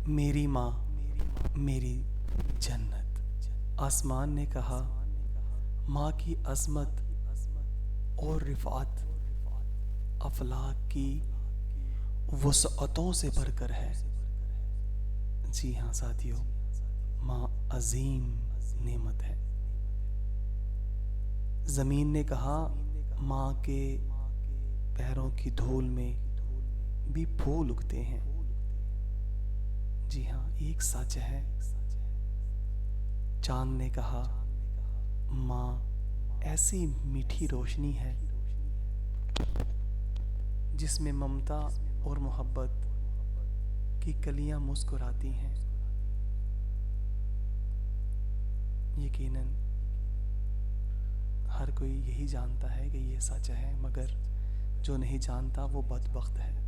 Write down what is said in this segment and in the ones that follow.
میری ماں میری جنت۔ آسمان نے کہا ماں کی عظمت اور رفعت افلاک کی وسعتوں سے بڑھ کر ہے۔ جی ہاں ساتھیو، ماں عظیم نعمت ہے۔ زمین نے کہا ماں کے پیروں کی دھول میں بھی پھول اگتے ہیں۔ جی ہاں، ایک سچ ہے۔ چاند نے کہا ماں ایسی میٹھی روشنی ہے جس میں ممتا اور محبت کی کلیاں مسکراتی ہیں۔ یقیناً ہر کوئی یہی جانتا ہے کہ یہ سچ ہے، مگر جو نہیں جانتا وہ بدبخت ہے۔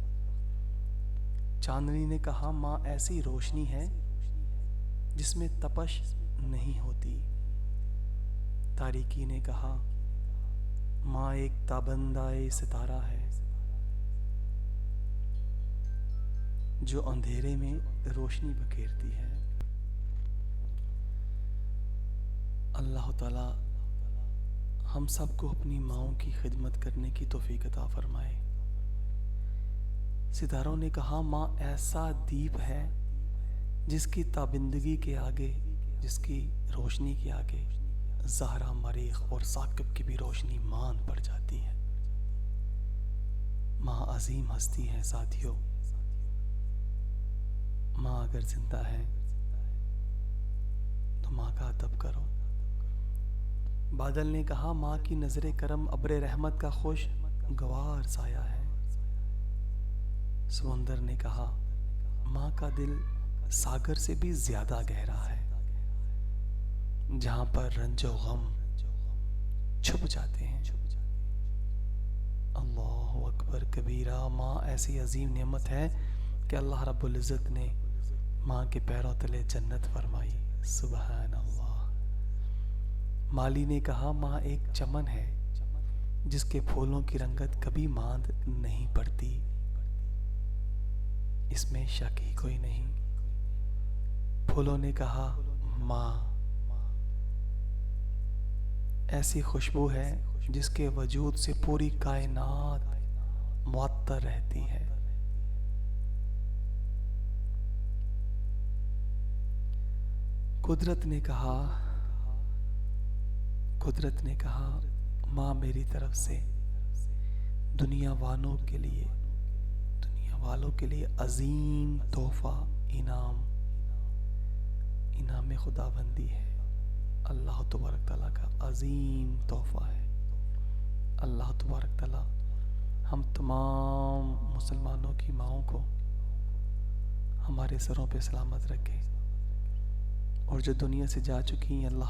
چاندنی نے کہا ماں ایسی روشنی ہے جس میں تپش نہیں ہوتی۔ تاریکی نے کہا ماں ایک تابندہ ستارہ ہے جو اندھیرے میں روشنی بکھیرتی ہے۔ اللہ تعالی ہم سب کو اپنی ماؤں کی خدمت کرنے کی توفیق عطا فرمائے۔ ستاروں نے کہا ماں ایسا دیپ ہے جس کی تابندگی کے آگے، جس کی روشنی کے آگے زہرا، مریخ اور ثاقب کی بھی روشنی مان پڑ جاتی ہے۔ ماں عظیم ہستی ہے ساتھیو۔ ماں اگر زندہ ہے تو ماں کا ادب کرو۔ بادل نے کہا ماں کی نظر کرم ابر رحمت کا خوش گوار سایہ ہے۔ سمندر نے کہا ماں کا دل ساگر سے بھی زیادہ گہرا ہے، جہاں پر رنج و غم چھپ جاتے ہیں۔ اللہ اکبر کبیرہ۔ ماں ایسی عظیم نعمت ہے کہ اللہ رب العزت نے ماں کے پیروں تلے جنت فرمائی۔ سبحان اللہ۔ مالی نے کہا ماں ایک چمن ہے جس کے پھولوں کی رنگت کبھی ماند نہیں پڑتی، اس میں شک ہی کوئی نہیں۔ پھولوں نے کہا ماں ایسی خوشبو ہے جس کے وجود سے پوری کائنات معطر رہتی ہے۔ قدرت نے کہا ماں میری طرف سے دنیا والوں کے لیے عظیم تحفہ انعام خدا بندی ہے۔ اللہ تبارک تعالیٰ کا عظیم تحفہ ہے۔ اللہ تبارک تعالیٰ ہم تمام مسلمانوں کی ماؤں کو ہمارے سروں پہ سلامت رکھے، اور جو دنیا سے جا چکی ہیں اللہ